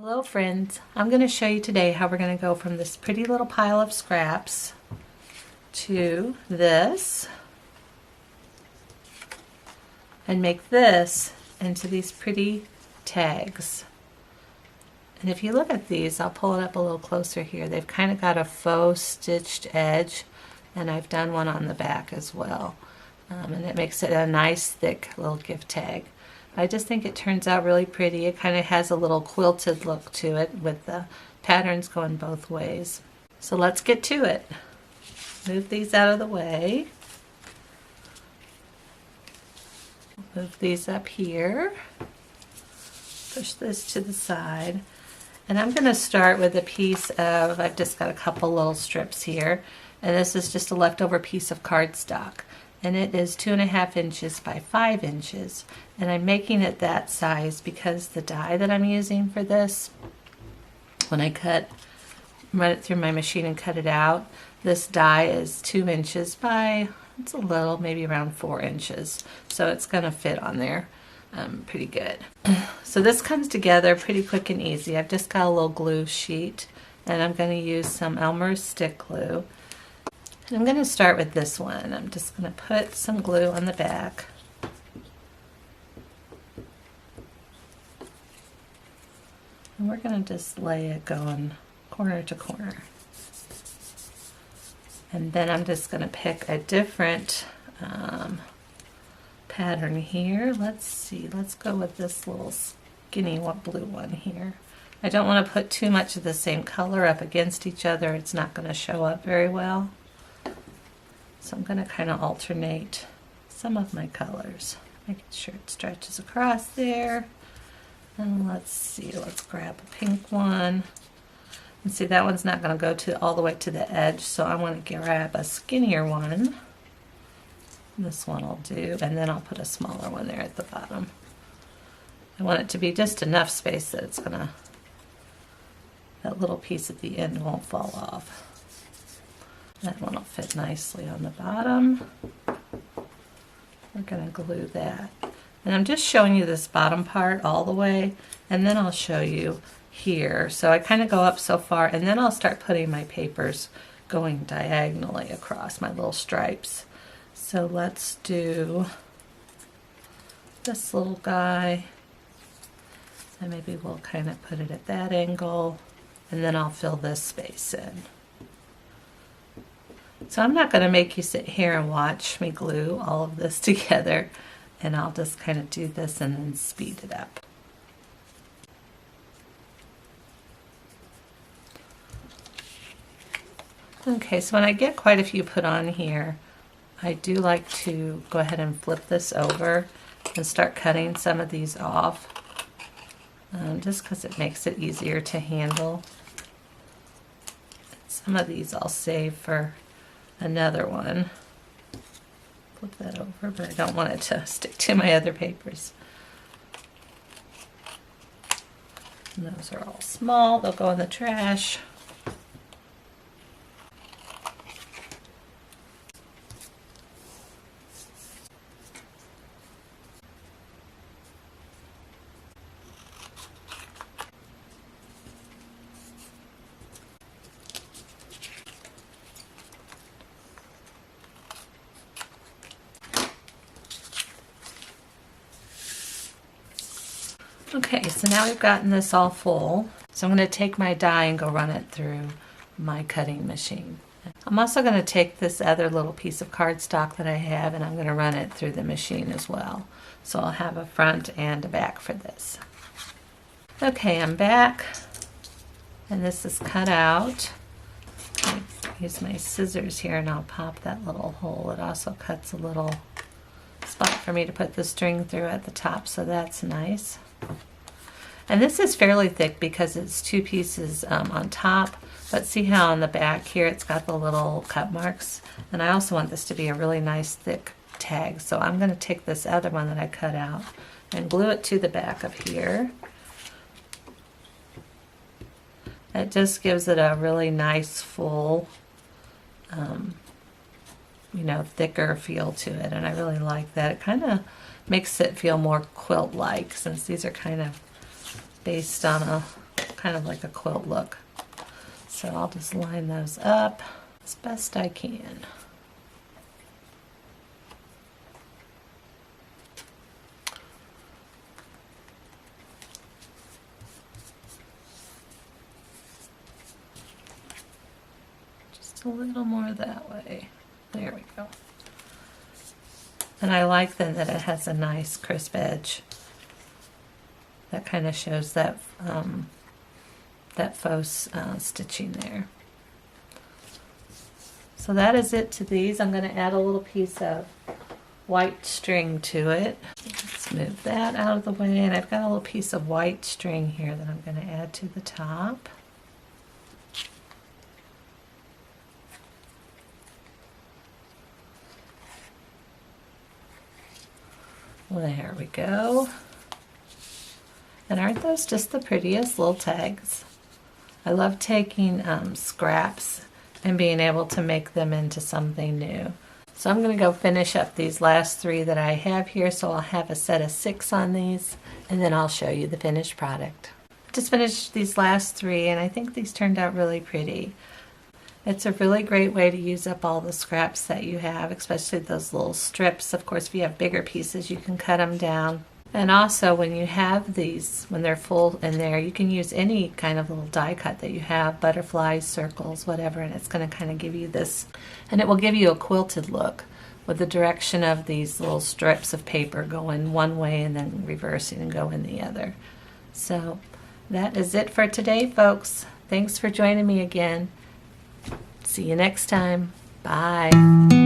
Hello friends, I'm going to show you today how we're going to go from this pretty little pile of scraps to this and make this into these pretty tags. And if you look at these, I'll pull it up a little closer here, they've kind of got a faux stitched edge, and I've done one on the back as well. And it makes it a nice thick little gift tag. I just think it turns out really pretty. It kind of has a little quilted look to it with the patterns going both ways. So let's get to it. Move these out of the way. Move these up here. Push this to the side. And I'm going to start with a piece of, I've just got a couple little strips here. And this is just a leftover piece of cardstock. And it is 2.5 inches by 5 inches, and I'm making it that size because the die that I'm using for this, when I run it through my machine and cut it out, this die is 2 inches by, it's a little, maybe around 4 inches, so it's going to fit on there pretty good. So this comes together pretty quick and easy. I've just got a little glue sheet, and I'm going to use some Elmer's stick glue. I'm going to start with this one. I'm just going to put some glue on the back. And we're going to just lay it going corner to corner. And then I'm just going to pick a different pattern here. Let's see, let's go with this little skinny blue one here. I don't want to put too much of the same color up against each other. It's not going to show up very well. So I'm going to kind of alternate some of my colors, making sure it stretches across there. And let's see, let's grab a pink one. And see, that one's not going to go all the way to the edge, so I want to grab a skinnier one. This one will do, and then I'll put a smaller one there at the bottom. I want it to be just enough space that it's going to, that little piece at the end won't fall off. That one will fit nicely on the bottom. We're going to glue that. And I'm just showing you this bottom part all the way, and then I'll show you here. So I kind of go up so far, and then I'll start putting my papers going diagonally across my little stripes. So let's do this little guy, and maybe we'll kind of put it at that angle, and then I'll fill this space in. So I'm not going to make you sit here and watch me glue all of this together, and I'll just kind of do this and then speed it up. Okay, so when I get quite a few put on here, I do like to go ahead and flip this over and start cutting some of these off, just because it makes it easier to handle. Some of these I'll save for another one. Flip that over, but I don't want it to stick to my other papers. And those are all small, they'll go in the trash. Okay, so now we've gotten this all full. So I'm going to take my die and go run it through my cutting machine. I'm also going to take this other little piece of cardstock that I have, and I'm going to run it through the machine as well. So I'll have a front and a back for this. Okay, I'm back, and this is cut out. I'll use my scissors here and I'll pop that little hole. It also cuts a little spot for me to put the string through at the top, so that's nice. And this is fairly thick because it's two pieces on top, but see how on the back here it's got the little cut marks, and I also want this to be a really nice thick tag, so I'm going to take this other one that I cut out and glue it to the back of here. It just gives it a really nice full you know, thicker feel to it, and I really like that. It kind of makes it feel more quilt-like, since these are kind of based on a kind of like a quilt look. So I'll just line those up as best I can. Just a little more that way. There we go. And I like then that it has a nice crisp edge. That kind of shows that that faux stitching there. So that is it to these. I'm going to add a little piece of white string to it. Let's move that out of the way, and I've got a little piece of white string here that I'm going to add to the top. There we go. And aren't those just the prettiest little tags? I love taking scraps and being able to make them into something new. So I'm going to go finish up these last 3 that I have here. So I'll have a set of 6 on these, and then I'll show you the finished product. Just finished these last 3, and I think these turned out really pretty. It's a really great way to use up all the scraps that you have, especially those little strips. Of course, if you have bigger pieces, you can cut them down. And also, when you have these, when they're full in there, you can use any kind of little die cut that you have, butterflies, circles, whatever, and it's going to kind of give you this, and it will give you a quilted look with the direction of these little strips of paper going one way and then reversing and going the other. So that is it for today, folks. Thanks for joining me again. See you next time. Bye.